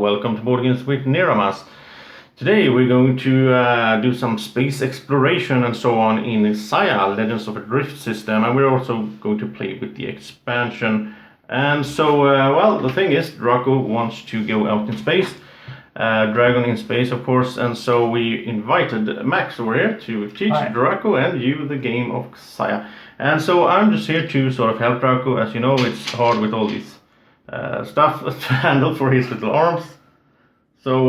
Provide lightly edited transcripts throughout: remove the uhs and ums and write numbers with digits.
welcome to Boardgames with Niramas. Today we're going to do some space exploration and so on in Saya, Legends of a Drift system, and we're also going to play with the expansion. And so, the thing is, Drako wants to go out in space, Dragon in space, of course, and so we invited Max over here to teach Drako and you the game of Saya. And so I'm just here to sort of help Drako. As you know, it's hard with all these stuff to handle for his little arms. So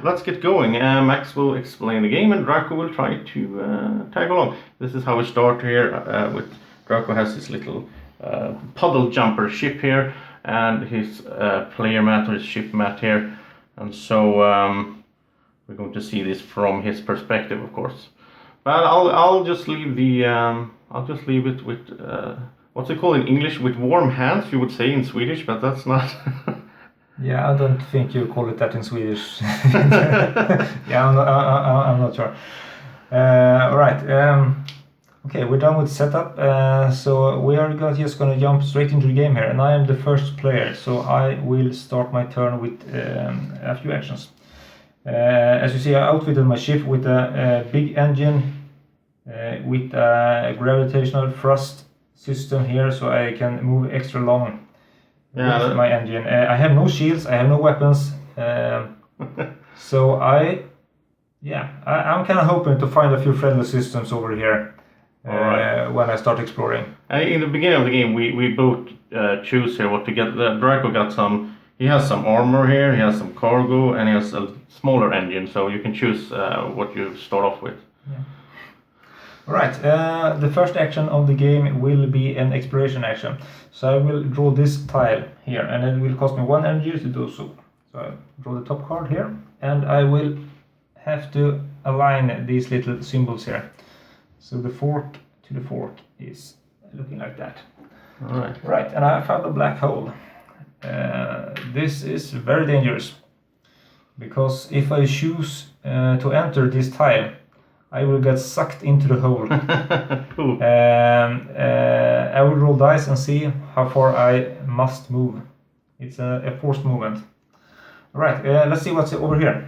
let's get going. Max will explain the game and Drako will try to tag along. This is how we start here. With Drako has this little puddle jumper ship here and his player mat or his ship mat here. And so we're going to see this from his perspective, of course. But I'll just leave the it with what's it called in English? With warm hands, you would say in Swedish, but that's not. Yeah, I don't think you call it that in Swedish. Yeah, I'm not sure. All right. Okay, we're done with setup. So we are just going to jump straight into the game here, and I am the first player, so I will start my turn with a few actions. As you see, I outfitted my ship with a big engine with a gravitational thrust system here, so I can move extra long with my engine. I have no shields, I have no weapons, so I'm kind of hoping to find a few friendly systems over here when I start exploring. In the beginning of the game, we both choose here what to get. Drako got some. He has some armor here, he has some cargo, and he has a smaller engine, so you can choose what you start off with. Yeah. Alright, the first action of the game will be an exploration action. So I will draw this tile here, and it will cost me 1 energy to do so. So I draw the top card here, and I will have to align these little symbols here. So the fork to the fork is looking like that. Alright. Right, and I found a black hole. This is very dangerous, because if I choose to enter this tile, I will get sucked into the hole. Cool. I will roll dice and see how far I must move. It's a forced movement. Alright, let's see what's over here.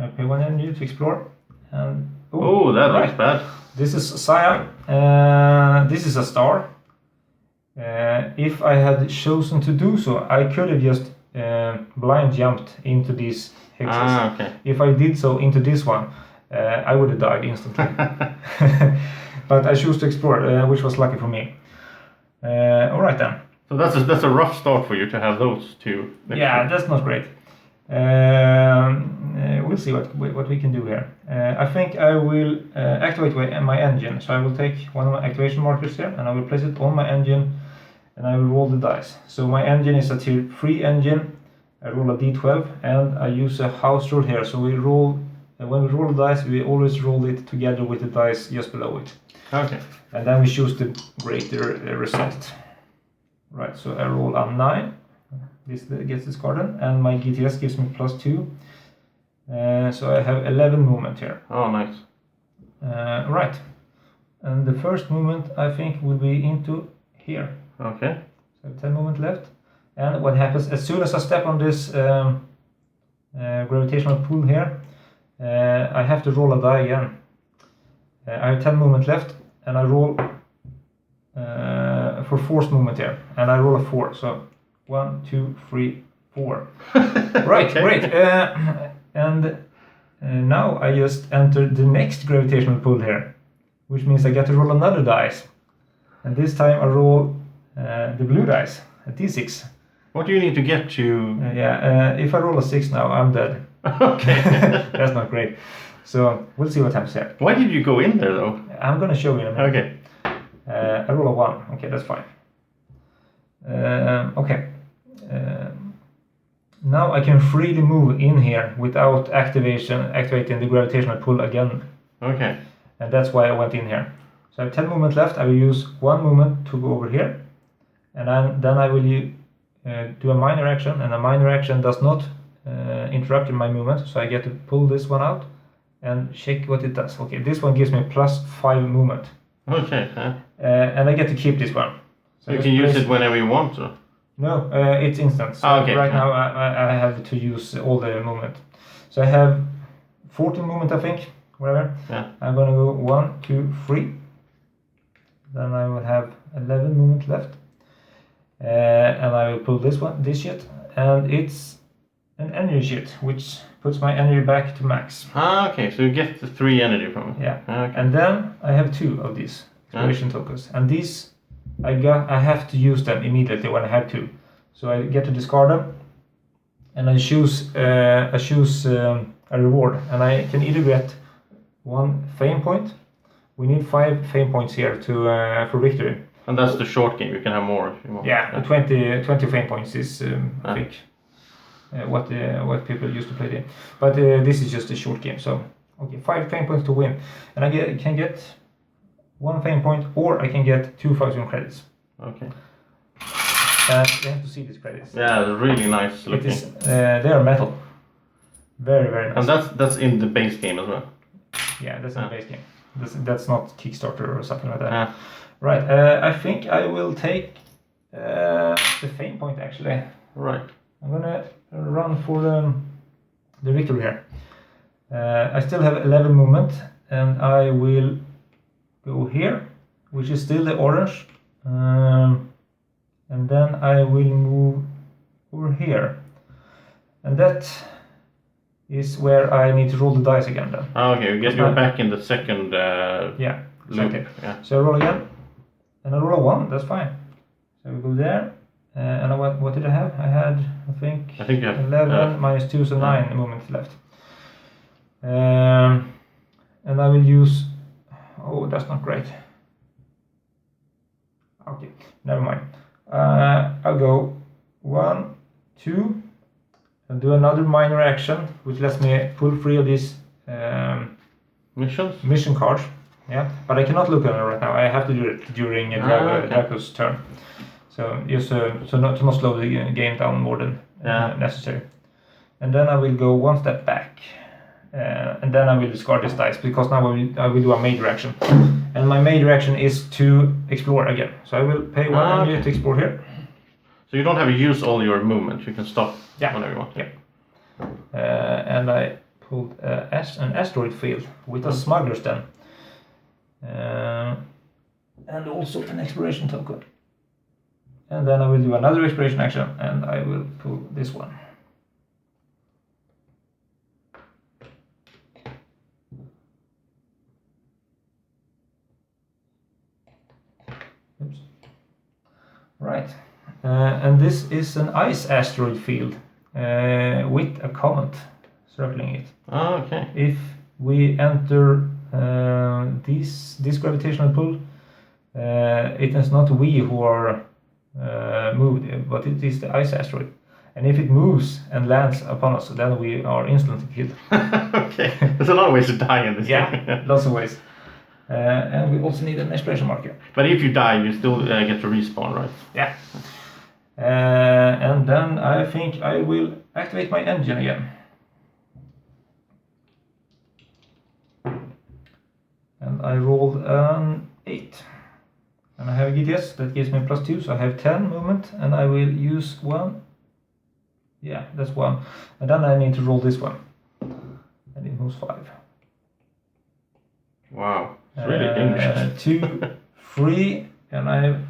I pay 1 energy to explore. And that looks bad. This is Saya. This is a star. If I had chosen to do so, I could have just blind jumped into these hexes. Okay. If I did so into this one, I would have died instantly. But I chose to explore, which was lucky for me. Alright then. So that's a rough start for you to have those two. Yeah, that's not great. We'll see what we can do here. I think I will activate my engine. So I will take one of my activation markers here, and I will place it on my engine, and I will roll the dice. So my engine is a tier 3 engine. I roll a d12, and I use a house rule here. So we roll. When we roll the dice, we always roll it together with the dice just below it. Okay. And then we choose the greater result. Right, so I roll a 9. This gets discarded, and my GTS gives me +2. So I have 11 movement here. Oh, nice. Right. And the first movement, I think, will be into here. Okay. So I have 10 movement left. And what happens, as soon as I step on this gravitational pull here, I have to roll a die again. I have 10 movement left, and I roll for forced movement here, and I roll a 4. So 1, 2, 3, 4. Right, okay. Great. And now I just enter the next gravitational pull here, which means I get to roll another dice, and this time I roll the blue dice, a d6. What do you need to get to? If I roll a 6 now, I'm dead. Okay. That's not great. So we'll see what happens here. Why did you go in there though? I'm gonna show you in a minute. Okay. I roll a 1. Okay, that's fine. Okay. Now I can freely move in here without activating the gravitational pull again. Okay. And that's why I went in here. So I have 10 movement left. I will use 1 movement to go over here, and then I will do a minor action, and a minor action does not interrupt my movement, so I get to pull this one out and check what it does. Okay, this one gives me +5 movement. Okay. And I get to keep this one. So you can use it whenever you want to. No, it's instant. So Okay. right now I have to use all the movement. So I have 14 movement, I think, whatever. Yeah. I'm gonna go 1, 2, 3. Then I will have 11 movement left. And I will pull this shit, and it's an energy shit, which puts my energy back to max. Okay, so you get the 3 energy from it. Yeah. Okay. And then I have 2 of these exploration tokens, and these I have to use them immediately when I have 2. So I get to discard them, and I choose a reward, and I can either get 1 fame point. We need 5 fame points here to for victory. And that's the short game. You can have more if you want. Yeah, 20 fame points is I think what people used to play there. But this is just a short game, so okay, 5 fame points to win, and I can get 1 fame point, or I can get 2,000 credits. Okay. And you have to see these credits. Yeah, they're really nice looking. It is, they are metal. Very, very nice. And that's in the base game as well. Yeah, that's in the base game. That's not Kickstarter or something like that. Yeah. Right, I think I will take the fame point actually. Right. I'm gonna run for the victory here. I still have 11 movement, and I will go here, which is still the orange, and then I will move over here, and that is where I need to roll the dice again then. Okay, you're back in the second yeah, exactly. loop. Yeah. So I roll again, and I roll a 1, that's fine. So we go there, and what did I have? I had, I think you have 11 minus 2, so 9 movements left. And I will use, oh, that's not great. Okay, never mind. I'll go 1, 2, and do another minor action, which lets me pull 3 of these mission cards. Yeah, but I cannot look at it right now. I have to do it during Drako's turn. So just to not slow the game down more than necessary. And then I will go 1 step back, and then I will discard this dice, because now I will do a major action, and my major action is to explore again. So I will pay 1 energy to explore here. So you don't have to use all your movement. You can stop whenever you want. Yeah. And I pulled an asteroid field with a smuggler's den. And also an exploration token. And then I will do another exploration action, and I will pull this one. Oops. Right. And this is an ice asteroid field with a comet circling it. Okay. If we enter this gravitational pull, it is not we who are moved, but it is the ice asteroid. And if it moves and lands upon us, then we are instantly killed. Okay, there's a lot of ways to die in this game. Yeah, lots of ways. And we also need an exploration marker. But if you die, you still get to respawn, right? Yeah. And then I think I will activate my engine again. And I rolled an 8. And I have a GTS that gives me +2, so I have 10 movement, and I will use 1. Yeah, that's 1. And then I need to roll this one. And it moves 5. Wow, it's really dangerous. 2, 3, and I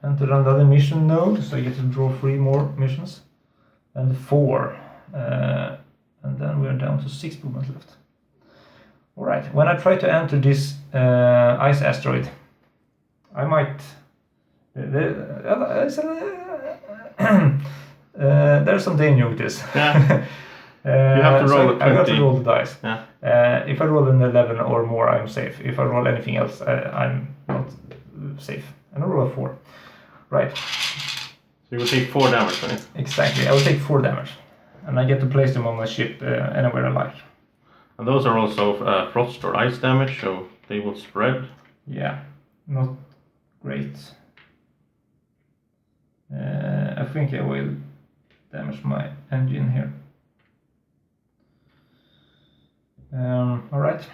entered another mission node, so I get to draw 3 more missions. And 4. And then we're down to 6 movements left. Alright, when I try to enter this ice asteroid, I might... there's some danger with this. Yeah. You have to roll a 20. I got to roll the dice. Yeah. If I roll an 11 or more, I'm safe. If I roll anything else, I'm not safe. And I roll a 4. Right. So you will take 4 damage on it. Exactly, I will take 4 damage. And I get to place them on my ship anywhere I like. And those are also frost or ice damage, so they will spread. Yeah, not great. I think I will damage my engine here. Alright.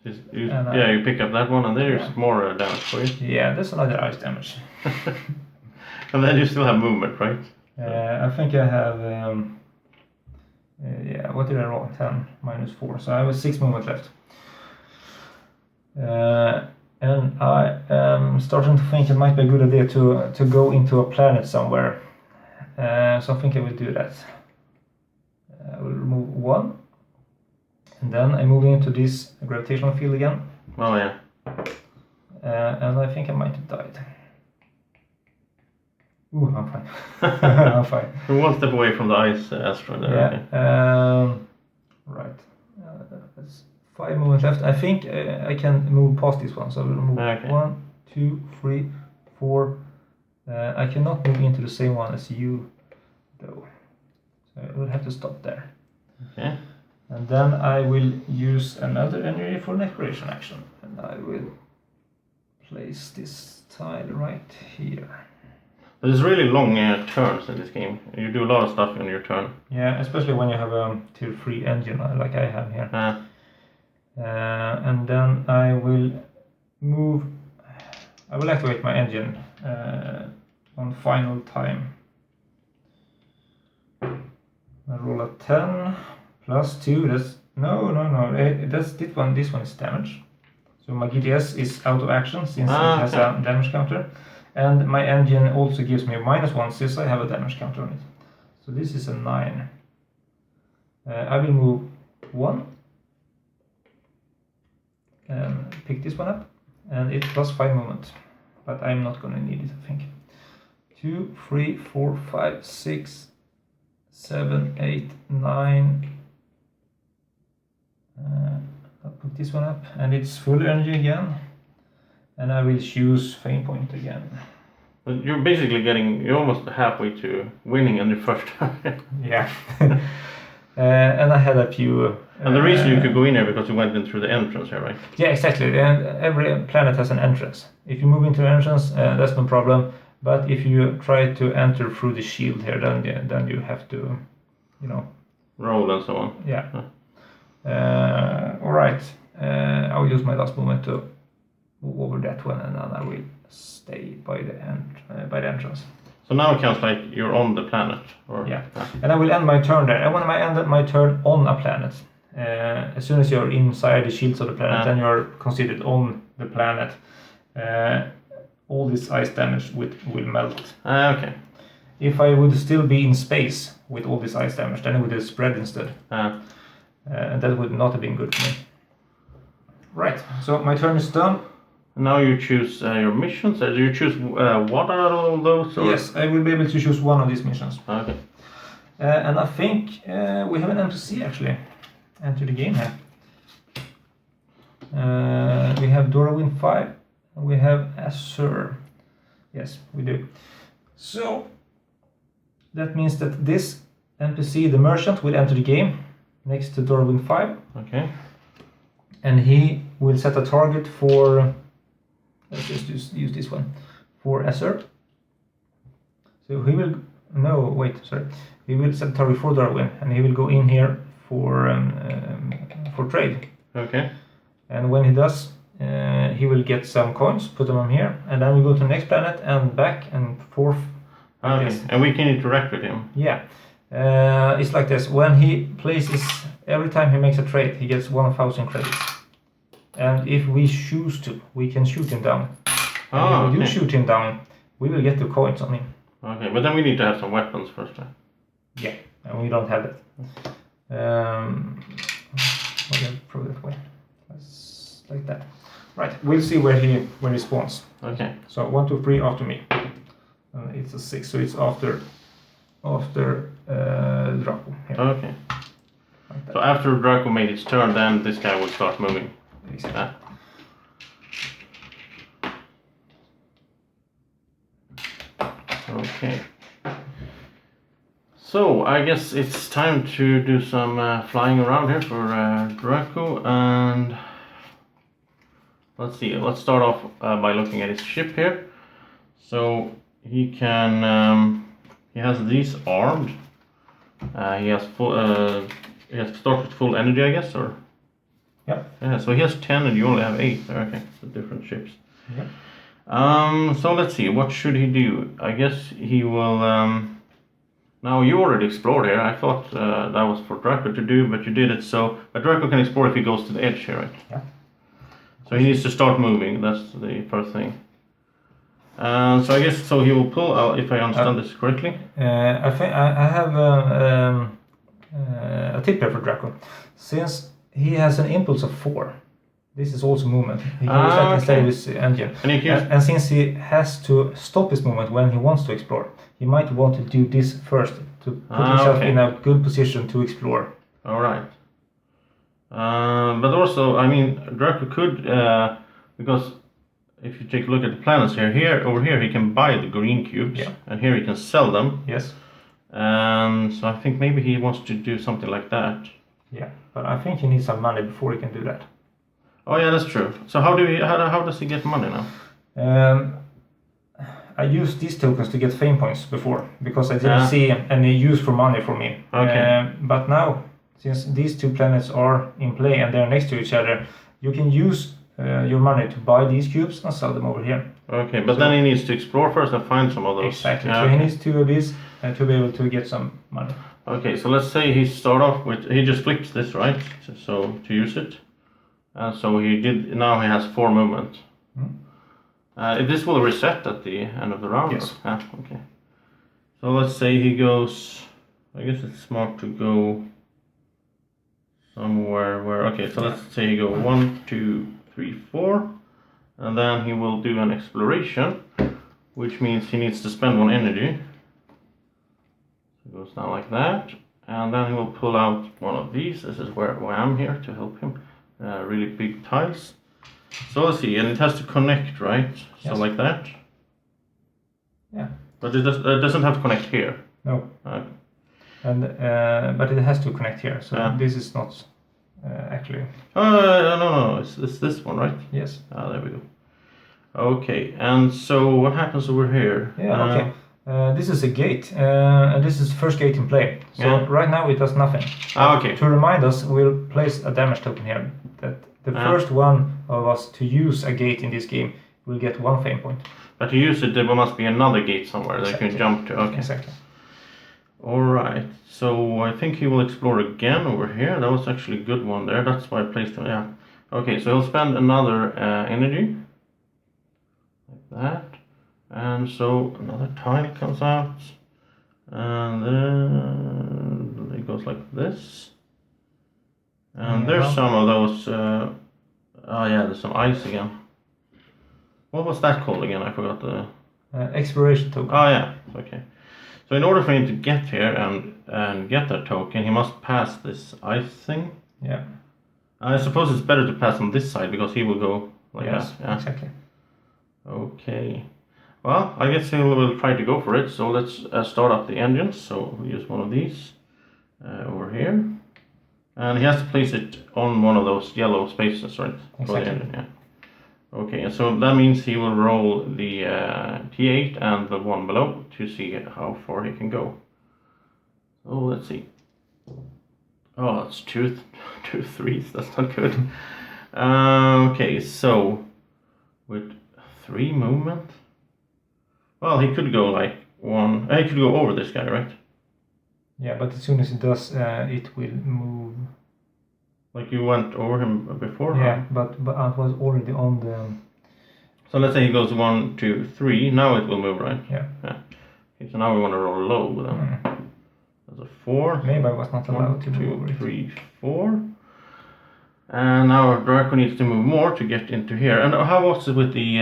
You pick up that one, and there's more damage for you. Yeah, there's another ice damage. And then you still have movement, right? I think I have. What did I roll? 10 minus 4. So I have 6 movement left. And I am starting to think it might be a good idea to go into a planet somewhere. So I think I will do that. I will remove 1. And then I move into this gravitational field again. Oh yeah. And I think I might have died. Ooh, I'm fine. I'm fine. You're one step away from the ice asteroid there. Yeah. Okay. Right. That's 5 movement left. I think I can move past this one. So I will move 1, 2, 3, 4. I cannot move into the same one as you, though. So I will have to stop there. Okay. And then I will use another energy for an exploration action. And I will place this tile right here. There's really long turns in this game. You do a lot of stuff on your turn. Yeah, especially when you have a tier 3 engine like I have here. And then I will activate my engine on final time. I roll a 10 plus 2. That's this one is damage. So my GTS is out of action since it has a damage counter. And my engine also gives me a -1 since I have a damage counter on it. So this is a 9. I will move 1. And pick this one up. And it's plus 5 movement. But I'm not going to need it, I think. 2, 3, 4, 5, 6, 7, 8, 9. I'll put this one up. And it's full energy again. And I will choose famepoint again. But you're basically you're almost halfway to winning on your first time. Yeah. And I had a few... and the reason you could go in here because you went in through the entrance here, right? Yeah, exactly. And every planet has an entrance. If you move into an entrance, that's no problem. But if you try to enter through the shield here, then you have to, roll and so on. Yeah. All right. I'll use my last movement to move over that one, and then I will stay by the entrance. So now it counts like you're on the planet, or yeah. And I will end my turn there. And when I end my turn on a planet, as soon as you're inside the shields of the planet, then you're considered on the planet. All this ice damage will melt. Okay. If I would still be in space with all this ice damage, then it would have spread instead. And that would not have been good for me. Right, so my turn is done. Now you choose your missions. Do you choose what out of all those? Or? Yes, I will be able to choose one of these missions. Okay. And I think we have an NPC actually enter the game here. We have Dorwin 5. We have Azure. Yes, we do. So that means that this NPC, the merchant, will enter the game next to Dorwin 5. Okay. And he will set a target for, let's just use this one, for Azure. So he will, he will set a target for Darwin, and he will go in here for trade. Okay. And when he does, he will get some coins, put them on here, and then we go to the next planet and back and forth. Okay. Yes. And we can interact with him. Yeah. It's like this. When he places, every time he makes a trade, he gets 1,000 credits. And if we choose to, we can shoot him down. And if we do shoot him down, we will get the coins on him. Okay, but then we need to have some weapons first. Yeah, and we don't have that. Okay, throw that way. Like that. Right, we'll see where he spawns. Okay. So 1, 2, 3 after me. It's a 6, so it's after Drako. Here. Okay. Like so after Drako made its turn, then this guy will start moving. Exactly. Okay. So I guess it's time to do some flying around here for Drako, and let's see. Let's start off by looking at his ship here. So he can. He has these armed. He has full. He has start with full energy, I guess, or. Yeah. Yeah, so he has 10 and you only have 8. Okay, so different ships. Yeah. So let's see, what should he do? I guess he will... now you already explored here. I thought that was for Drako to do, but you did it. So but Drako can explore if he goes to the edge here, right? Yeah. So he needs to start moving. That's the first thing. So I guess so he will pull out, if I understand this correctly. I think I have a tip here for Drako. Since he has an impulse of 4, this is also movement. He can use that instead of his engine. And since he has to stop his movement when he wants to explore, he might want to do this first to put himself in a good position to explore. All right. But also, I mean, Drako could, because if you take a look at the planets here, over here he can buy the green cubes, and here he can sell them. Yes. So I think maybe he wants to do something like that. Yeah, but I think he needs some money before he can do that. Oh yeah, that's true. So how does he get money now? I used these tokens to get fame points before because I didn't see any use for money for me. Okay. But now, since these 2 planets are in play and they're next to each other, you can use your money to buy these cubes and sell them over here. Okay, but then he needs to explore first and find some of those. Exactly. Yeah, so he needs 2 of these to be able to get some money. Okay, so let's say he start off with, he just flips this, right? So to use it. So he did, now he has 4 movement. This will reset at the end of the round? Yes. Okay. So let's say he goes, I guess it's smart to go somewhere where, okay, so let's say he go 1, 2, 3, 4. And then he will do an exploration, which means he needs to spend 1 energy. So it goes down like that. And then he will pull out one of these. This is why I'm here to help him. Really big tiles. So let's see, and it has to connect, right? Yes. So like that. Yeah. But it doesn't have to connect here. No. And but it has to connect here. So this is not actually. No. It's this one, right? Yes. There we go. Okay, and so what happens over here? Yeah. Okay. This is a gate, and this is the first gate in play. So right now it does nothing. Okay. To remind us, we'll place a damage token here. That the first one of us to use a gate in this game will get 1 fame point. But to use it, there must be another gate somewhere that you can jump to. Okay. Exactly. All right. So I think he will explore again over here. That was actually a good one there. That's why I placed him. Yeah. Okay. So he'll spend another energy. Like that. And so another tile comes out, and then it goes like this. And there's some of those, there's some ice again. What was that called again? I forgot the... exploration token. Oh yeah, okay. So in order for him to get here and get that token, he must pass this ice thing. Yeah. I suppose it's better to pass on this side because he will go like that. Yeah. Exactly. Okay. Well, I guess he will try to go for it, so let's start up the engines. So we'll use one of these over here. And he has to place it on one of those yellow spaces, right? Exactly. For the engine, yeah. Okay, and so that means he will roll the T8 and the one below to see how far he can go. So let's see. Oh, that's two threes, that's not good. Okay, so with 3 movement. Well, he could go like 1. He could go over this guy, right? Yeah, but as soon as it does, it will move. Like you went over him before? Yeah, but I was already on the... So let's say he goes 1, 2, 3. Now it will move, right? Yeah. Okay, so now we want to roll low then. That's a 4. Maybe I was not allowed to move 1, over 2, 3, 4. And now Drako needs to move more to get into here. And how was it with the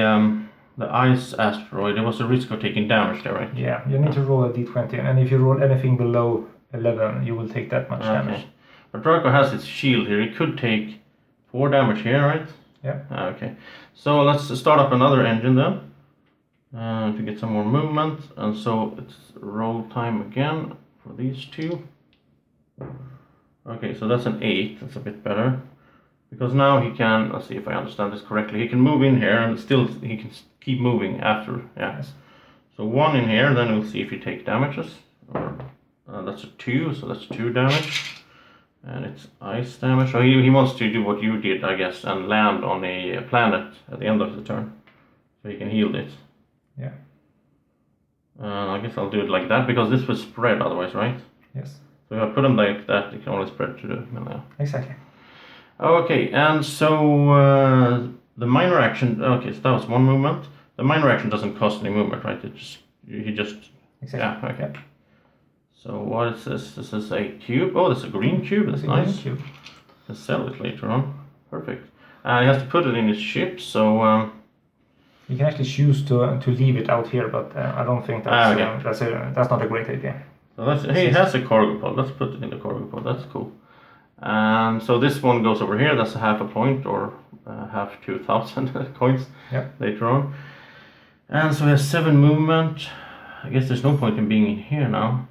ice asteroid? There was a risk of taking damage there, right? Yeah, you need to roll a d20, and if you roll anything below 11, you will take that much damage. But Drako has his shield here. He could take 4 damage here, right? Yeah. Okay. So let's start up another engine then. To get some more movement. And so it's roll time again for these 2. Okay, so that's an 8. That's a bit better. Because now he can, let's see if I understand this correctly, he can move in here and still he can keep moving after. Yeah. Yes. So 1 in here, then we'll see if he takes damages. That's a 2, so that's 2 damage. And it's ice damage. So he wants to do what you did, I guess, and land on a planet at the end of the turn. So he can heal it. Yeah. I guess I'll do it like that, because this will spread otherwise, right? Yes. So if I put them like that, it can only spread to the middle. Exactly. Okay, and so the minor action, okay, so that was one movement. The minor action doesn't cost any movement, right? He just... Exactly. Yeah, okay. Yeah. So what is this? This is a cube. Oh, this is a green cube. That's nice. Green cube. Can sell it later on. Perfect. And he has to put it in his ship, so... You can actually choose to leave it out here, but I don't think that's that's not a great idea. So he has a cargo pod. Let's put it in the cargo pod. That's cool. And so this one goes over here. That's a half a point, or half 2,000 coins later on. And so he has 7 movement. I guess there's no point in being in here now.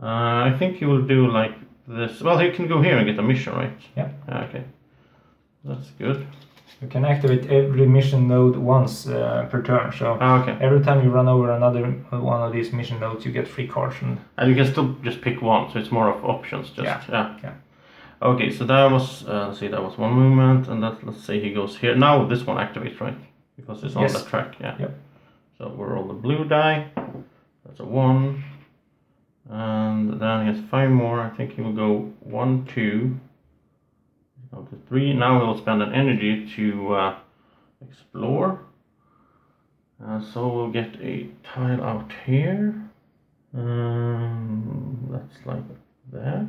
I think he will do like this. Well, he can go here and get a mission, right? Yeah. Okay. That's good. You can activate every mission node once per turn. So every time you run over another one of these mission nodes, you get 3 cards. And you can still just pick one, so it's more of options. Yeah. Okay, so that was let's see, that was 1 movement, and let's say he goes here. Now this one activates, right? Because it's on the track. Yeah. Yep. So we roll the blue die. That's a 1, and then he has 5 more. I think he will go 1, 2. Go to 3. Now he'll spend an energy to explore. So we'll get a tile out here. That's like that.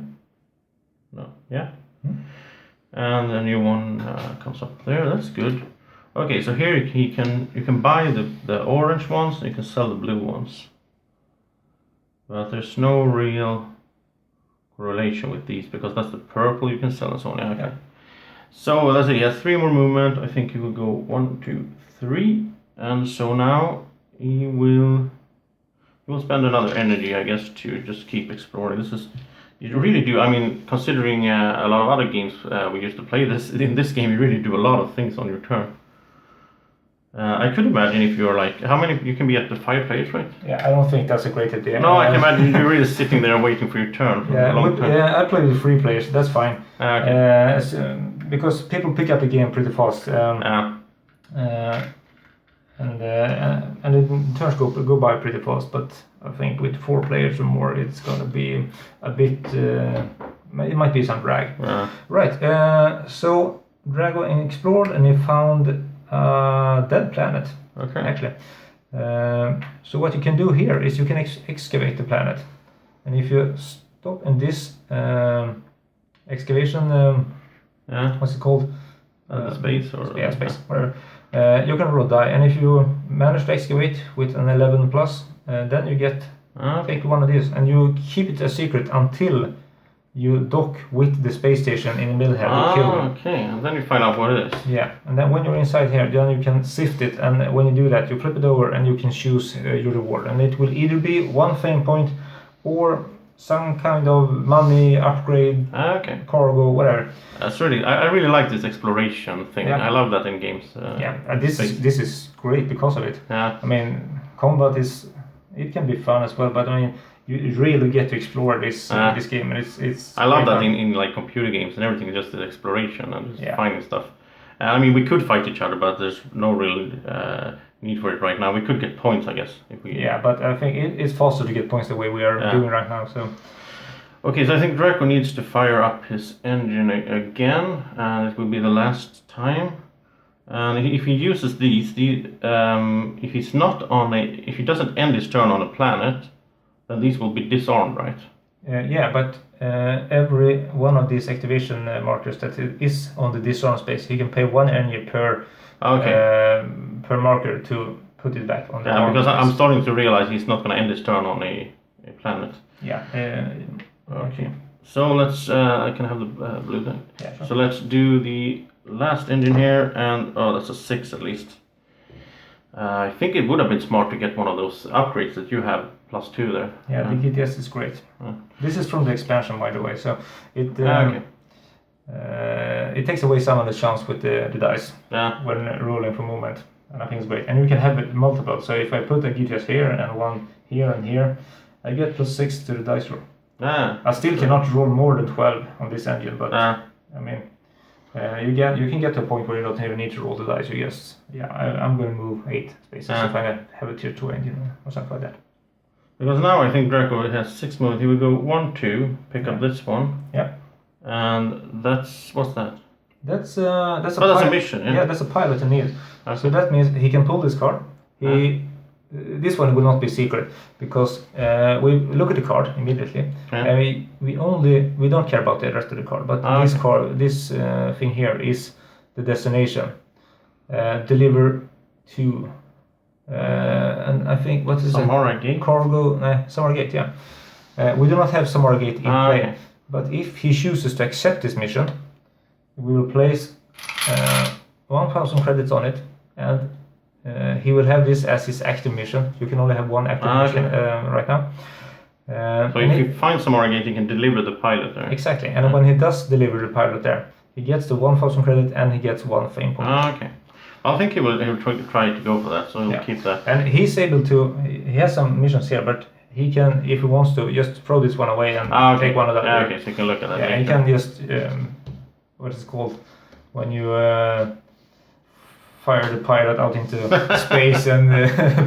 No, yeah. And a new one comes up there. That's good. Okay, so here you can buy the orange ones, and you can sell the blue ones. But there's no real correlation with these, because that's the purple you can sell and so on. Yeah, okay. So let's say he has 3 more movement. I think he will go 1, 2, 3, and so now he will spend another energy, I guess, to just keep exploring. You really do. I mean, considering a lot of other games we used to play this, in this game you really do a lot of things on your turn. I could imagine if you're like, how many you can be at the 5 players, right? Yeah, I don't think that's a great idea. No, I can imagine you're really sitting there waiting for your turn for a long time. Yeah, I play with 3 players. That's fine. Okay. Because people pick up the game pretty fast. And the turns go by pretty fast. But I think with 4 players or more, it's gonna be a bit. It might be some drag. Right. So Drako explored and he found a dead planet. Okay. Actually. So what you can do here is you can excavate the planet, and if you stop in this excavation. What's it called? The space or space, whatever. You can roll die, and if you manage to excavate with an 11 plus, then you get take one of these, and you keep it a secret until you dock with the space station in the middle here to kill them. Okay, and then you find out what it is. Yeah, and then when you're inside here, then you can sift it, and when you do that, you flip it over, and you can choose your reward, and it will either be 1 fame point or some kind of money upgrade, cargo, whatever. That's really, I really like this exploration thing. Yeah. I love that in games. And this is great because of it. Yeah. I mean, combat it can be fun as well, but I mean, you really get to explore this game, and it's. I love that in like computer games and everything, just the exploration and just finding stuff. I mean, we could fight each other, but there's no real need for it right now. We could get points, I guess, if we. Yeah, but I think it's faster to get points the way we are doing right now. So. Okay, so I think Drako needs to fire up his engine again, and it will be the last time. And if he uses these, if he's not on if he doesn't end his turn on a planet, then these will be disarmed, right? But every one of these activation markers that is on the disarm space, he can pay 1 energy per marker to put it back on the. Yeah, because I'm starting to realize he's not going to end his turn on a planet. Yeah. Okay. So let's. I can have the blue then. Yeah, sure. So let's do the last engine here, and that's a 6 at least. I think it would have been smart to get one of those upgrades that you have +2 there. Yeah, the GTS is great. This is from the expansion, by the way, so it it takes away some of the chance with the dice when rolling for movement, and I think it's great. And you can have it multiple, so if I put a GTS here and 1 here and here, I get +6 to the dice roll. I still cannot roll more than 12 on this engine, but I mean, you can get to a point where you don't even need to roll the dice. You just, I'm going to move 8 spaces if I have a tier 2 engine or something like that. Because now I think Drako has 6 movement. He will go 1, 2, pick up this one. Yeah. And what's that? That's a that's a mission. Yeah, that's a pilot in need. Okay. So that means he can pull this card. This one will not be secret because we look at the card immediately, and we don't care about the rest of the card. But this thing here is the destination. Deliver to, and I think what is Samara Gate? Cargo, Samara Gate. Yeah, we do not have Samara Gate in play. Okay. But if he chooses to accept this mission, we will place 1,000 credits on it, and he will have this as his active mission. You can only have one active mission right now. So if you find some Gate, you can deliver the pilot there. Exactly, and when he does deliver the pilot there, he gets the 1,000 credit and he gets 1 fame point. Okay. I think he will try to go for that, so he'll keep that. And he's able to, he has some missions here, but he can, if he wants to, just throw this one away and take one of that. Okay, so you can look at that. Yeah, he can just, what is it called? When you fire the pilot out into space and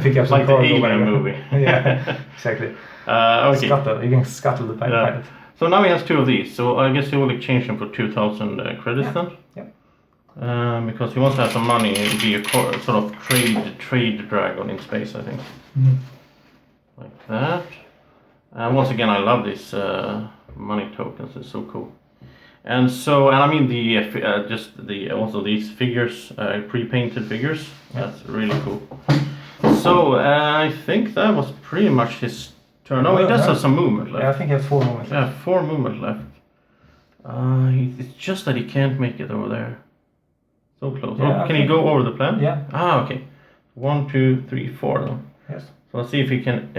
pick up some like the Alien movie. Yeah, exactly. Okay. You can scuttle the pilot. So now he has 2 of these. So I guess he will exchange them for 2,000 credits then. Yeah. Because he wants to have some money and be a sort of trade dragon in space, I think. Like that. Once again, I love these money tokens. It's so cool. And so, and I mean also these figures, pre-painted figures. That's really cool. So I think that was pretty much his turn. Oh, he does have some movement left. Yeah, I think he has 4 movement. Yeah, 4 movement left. It's just that he can't make it over there. So close. Yeah, can he go over the plan? Yeah. Okay. 1, 2, 3, 4 then. Yes. So let's see if he can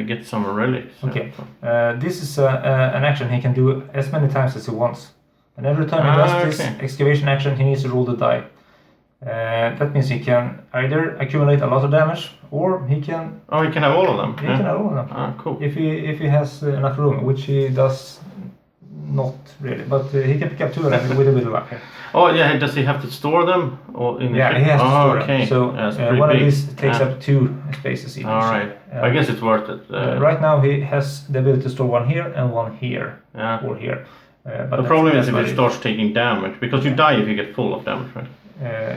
get some relics. Okay. This is an action he can do as many times as he wants. And every time he does this excavation action, he needs to roll the die. That means he can either accumulate a lot of damage, or he can... Oh, he can have all of them? He can have all of them. Cool. If he has enough room, which he does not really. But he can pick up 2 of them with a bit of luck. Oh, yeah, does he have to store them? Or in he has to store them. So one big. Of these takes up 2 spaces each. Alright. I guess it's worth it. Right now he has the ability to store 1 here and 1 here. Or here. But the problem is if it starts taking damage, because you die if you get full of damage, right?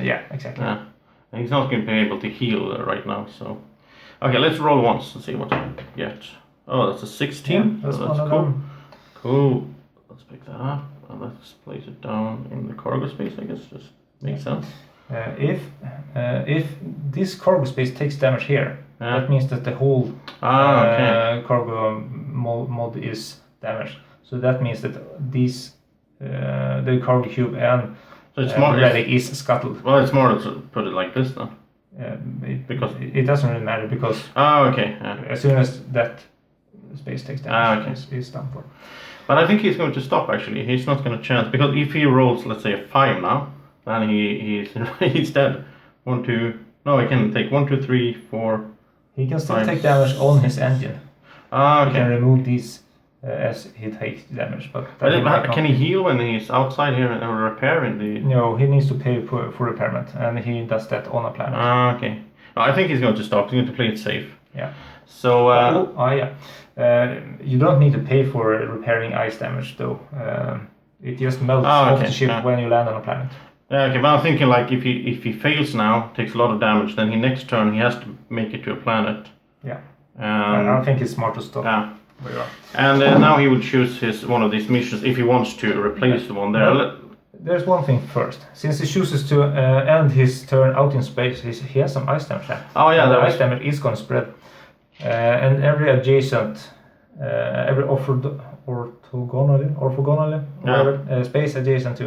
Yeah, exactly. And he's not going to be able to heal right now, so... Okay, let's roll once and see what I get. Oh, that's a 16. Yeah, that's cool. Cool. Let's pick that up and let's place it down in the cargo space, I guess. Just makes sense. If this cargo space takes damage here, that means that the whole cargo mod is damaged. So that means that these, the cargo cube and relic is scuttled. Well, it's more to put it like this then. Because it doesn't really matter because as soon as that space takes damage, it's done for. But I think he's going to stop actually. He's not going to chance, because if he rolls, let's say, a 5 now, then he's dead. 1, 2. No, he can take 1, 2, 3, 4. He can still take damage on his engine. He can remove these as he takes damage. But can he heal when he's outside here and repair in the... No, he needs to pay for repairment, and he does that on a planet. Okay. No, I think he's going to stop. He's going to play it safe. Yeah. So... you don't need to pay for repairing ice damage, though. It just melts off the ship when you land on a planet. Yeah, okay, but I'm thinking like if he fails now, takes a lot of damage, then next turn he has to make it to a planet. Yeah. I think it's smart to stop. Yeah. And now he will choose one of these missions if he wants to replace the one there. Well, there's one thing first. Since he chooses to end his turn out in space, he has some ice damage. Oh yeah, the ice damage is going to spread. And every adjacent, every orthogonally, space adjacent to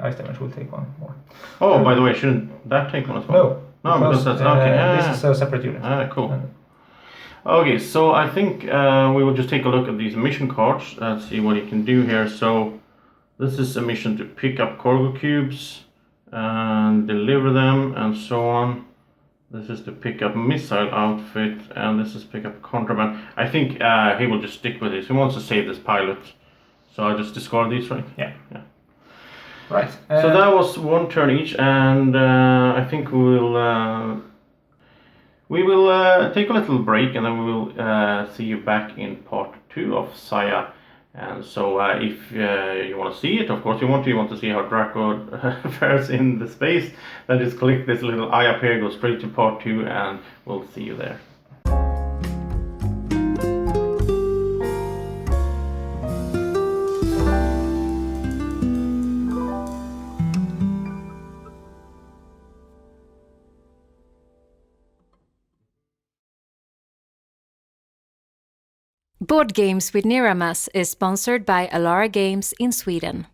ice damage will take 1 more. Oh, by the way, shouldn't that take 1 as well? No, because that's this is a separate unit. Cool. Okay, so I think we will just take a look at these mission cards and see what you can do here. So this is a mission to pick up cargo cubes and deliver them and so on. This is to pick up missile outfit, and this is pick up contraband. I think he will just stick with this. He wants to save this pilot. So I just discard these, right? Yeah. Right. So that was one turn each, and I think we will take a little break, and then we will see you back in part 2 of Saya. And so if you want to see it, of course you want to see how Drako fares in the space, then just click this little eye up here, go straight to part 2, and we'll see you there. Board Games with Niramas is sponsored by Alara Games in Sweden.